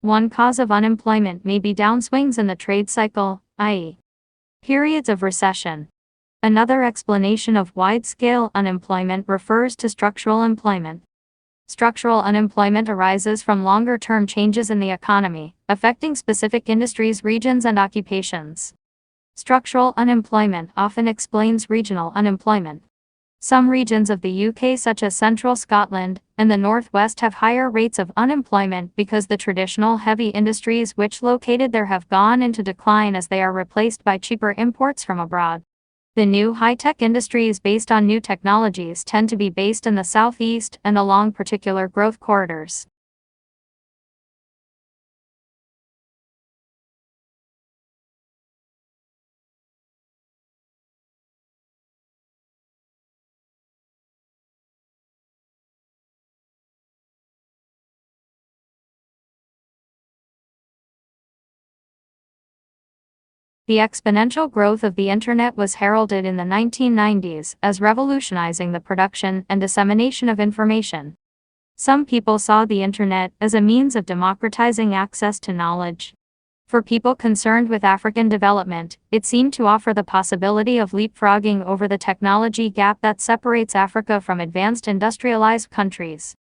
One cause of unemployment may be downswings in the trade cycle, i.e., periods of recession. Another explanation of wide-scale unemployment refers to structural employment. Structural unemployment arises from longer-term changes in the economy, affecting specific industries, regions, and occupations. Structural unemployment often explains regional unemployment. Some regions of the UK, such as central Scotland and the northwest, have higher rates of unemployment because the traditional heavy industries which located there have gone into decline as they are replaced by cheaper imports from abroad. The new high-tech industries based on new technologies tend to be based in the southeast and along particular growth corridors. The exponential growth of the Internet was heralded in the 1990s as revolutionizing the production and dissemination of information. Some people saw the Internet as a means of democratizing access to knowledge. For people concerned with African development, it seemed to offer the possibility of leapfrogging over the technology gap that separates Africa from advanced industrialized countries.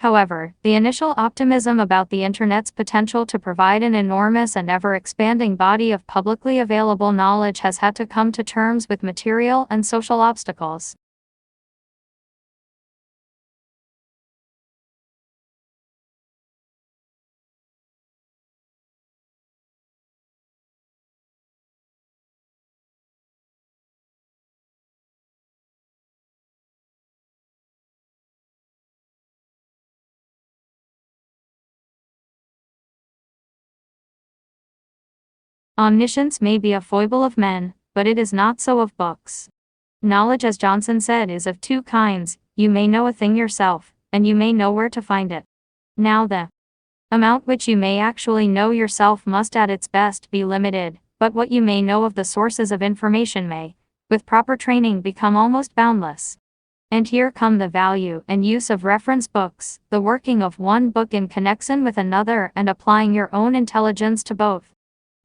However, the initial optimism about the Internet's potential to provide an enormous and ever-expanding body of publicly available knowledge has had to come to terms with material and social obstacles. Omniscience may be a foible of men, but it is not so of books. Knowledge, as Johnson said, is of two kinds: you may know a thing yourself, and you may know where to find it. Now the amount which you may actually know yourself must at its best be limited, but what you may know of the sources of information may, with proper training, become almost boundless. And here come the value and use of reference books, the working of one book in connection with another and applying your own intelligence to both.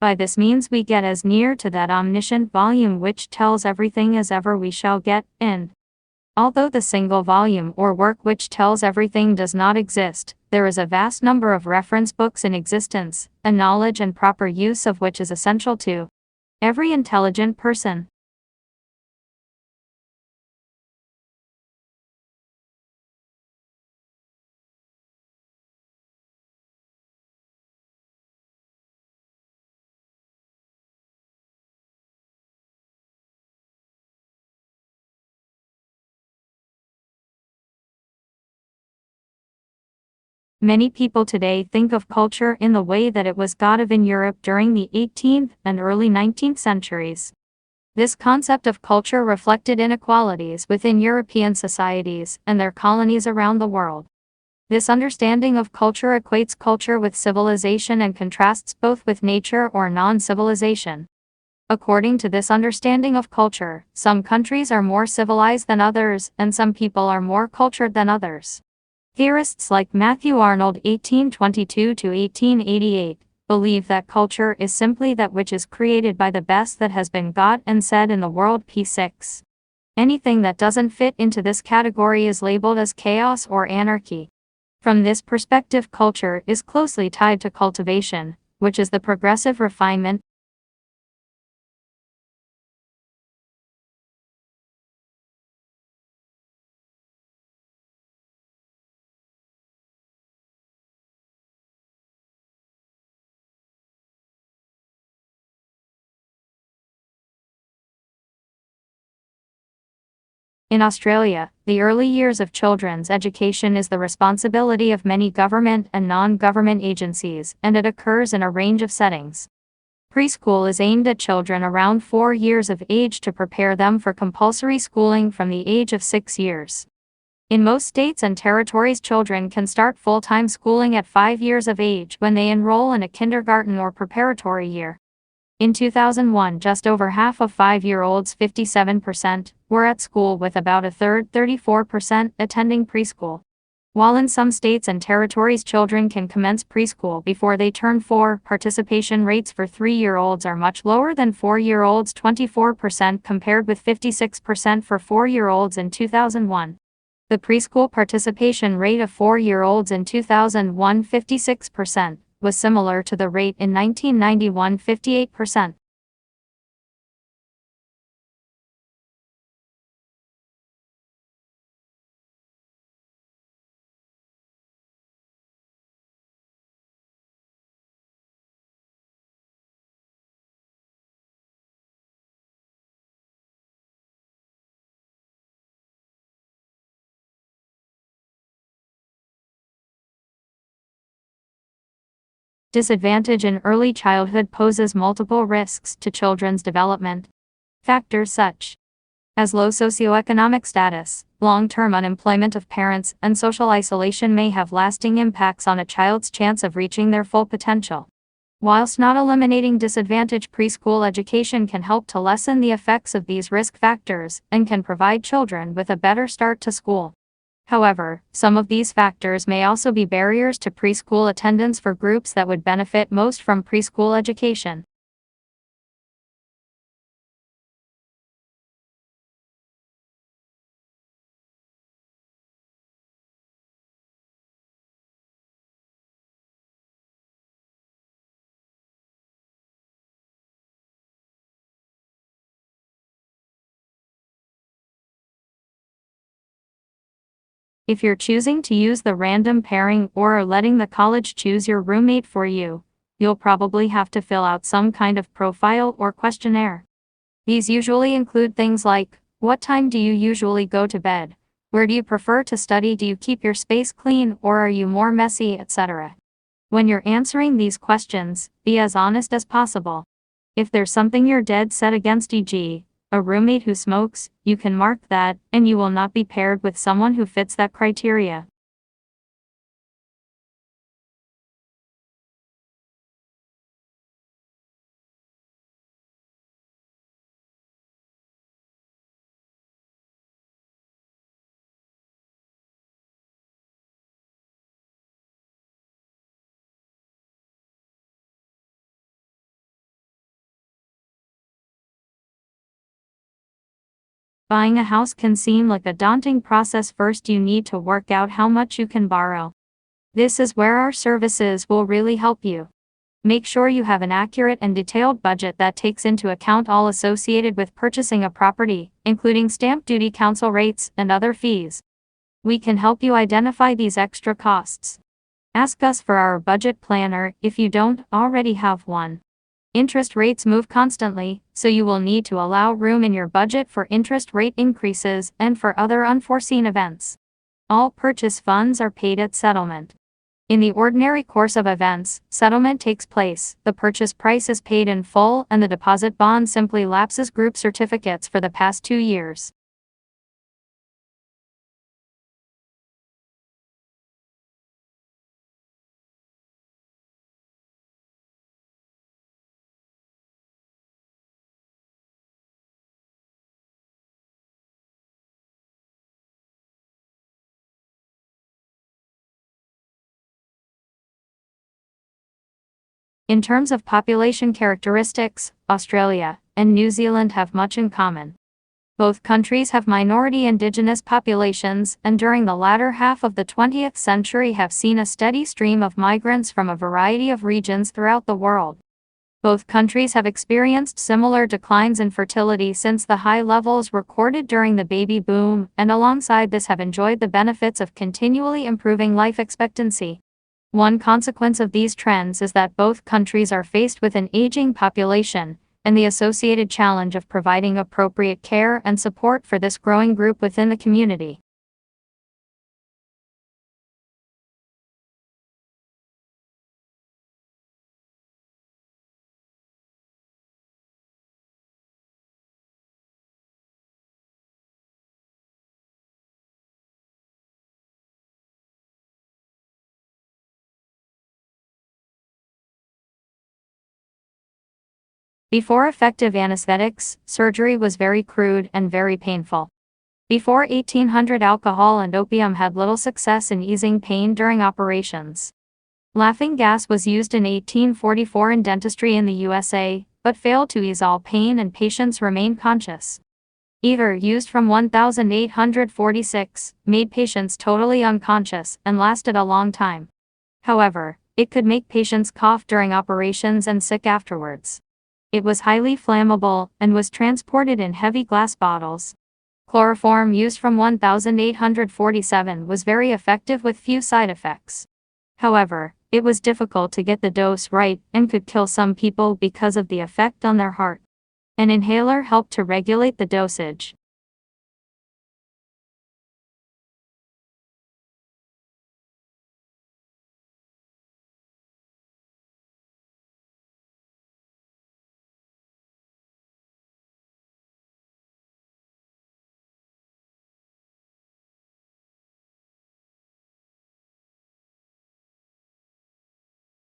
By this means we get as near to that omniscient volume which tells everything as ever we shall get, and although the single volume or work which tells everything does not exist, there is a vast number of reference books in existence, a knowledge and proper use of which is essential to every intelligent person. Many people today think of culture in the way that it was thought of in Europe during the 18th and early 19th centuries. This concept of culture reflected inequalities within European societies and their colonies around the world. This understanding of culture equates culture with civilization and contrasts both with nature or non-civilization. According to this understanding of culture, some countries are more civilized than others, and some people are more cultured than others. Theorists like Matthew Arnold (1822–1888) believe that culture is simply that which is created by the best that has been got and said in the world. p6. Anything that doesn't fit into this category is labeled as chaos or anarchy. From this perspective, culture is closely tied to cultivation, which is the progressive refinement. In Australia, the early years of children's education is the responsibility of many government and non-government agencies, and it occurs in a range of settings. Preschool is aimed at children around 4 years of age to prepare them for compulsory schooling from the age of 6 years. In most states and territories, children can start full-time schooling at 5 years of age when they enroll in a kindergarten or preparatory year. In 2001, just over half of 5-year-olds, 57%, were at school, with about a third, 34%, attending preschool. While in some states and territories children can commence preschool before they turn 4, participation rates for 3-year-olds are much lower than 4-year-olds, 24% compared with 56% for 4-year-olds in 2001. The preschool participation rate of 4-year-olds in 2001, 56%, was similar to the rate in 1991, 58%. Disadvantage in early childhood poses multiple risks to children's development. Factors such as low socioeconomic status, long-term unemployment of parents, and social isolation may have lasting impacts on a child's chance of reaching their full potential. Whilst not eliminating disadvantage, preschool education can help to lessen the effects of these risk factors and can provide children with a better start to school. However, some of these factors may also be barriers to preschool attendance for groups that would benefit most from preschool education. If you're choosing to use the random pairing or are letting the college choose your roommate for you, you'll probably have to fill out some kind of profile or questionnaire. These usually include things like, what time do you usually go to bed? Where do you prefer to study? Do you keep your space clean or are you more messy, etc. When you're answering these questions, be as honest as possible. If there's something you're dead set against, e.g., a roommate who smokes, you can mark that, and you will not be paired with someone who fits that criteria. Buying a house can seem like a daunting process. First, you need to work out how much you can borrow. This is where our services will really help you. Make sure you have an accurate and detailed budget that takes into account all associated with purchasing a property, including stamp duty, council rates, and other fees. We can help you identify these extra costs. Ask us for our budget planner if you don't already have one. Interest rates move constantly, so you will need to allow room in your budget for interest rate increases and for other unforeseen events. All purchase funds are paid at settlement. In the ordinary course of events, settlement takes place, the purchase price is paid in full, and the deposit bond simply lapses group certificates for the past 2 years. In terms of population characteristics, Australia and New Zealand have much in common. Both countries have minority indigenous populations, and during the latter half of the 20th century have seen a steady stream of migrants from a variety of regions throughout the world. Both countries have experienced similar declines in fertility since the high levels recorded during the baby boom, and alongside this have enjoyed the benefits of continually improving life expectancy. One consequence of these trends is that both countries are faced with an aging population, and the associated challenge of providing appropriate care and support for this growing group within the community. Before effective anesthetics, surgery was very crude and very painful. Before 1800, alcohol and opium had little success in easing pain during operations. Laughing gas was used in 1844 in dentistry in the USA, but failed to ease all pain and patients remained conscious. Ether, used from 1846, made patients totally unconscious and lasted a long time. However, it could make patients cough during operations and sick afterwards. It was highly flammable and was transported in heavy glass bottles. Chloroform, used from 1847, was very effective with few side effects. However, it was difficult to get the dose right and could kill some people because of the effect on their heart. An inhaler helped to regulate the dosage.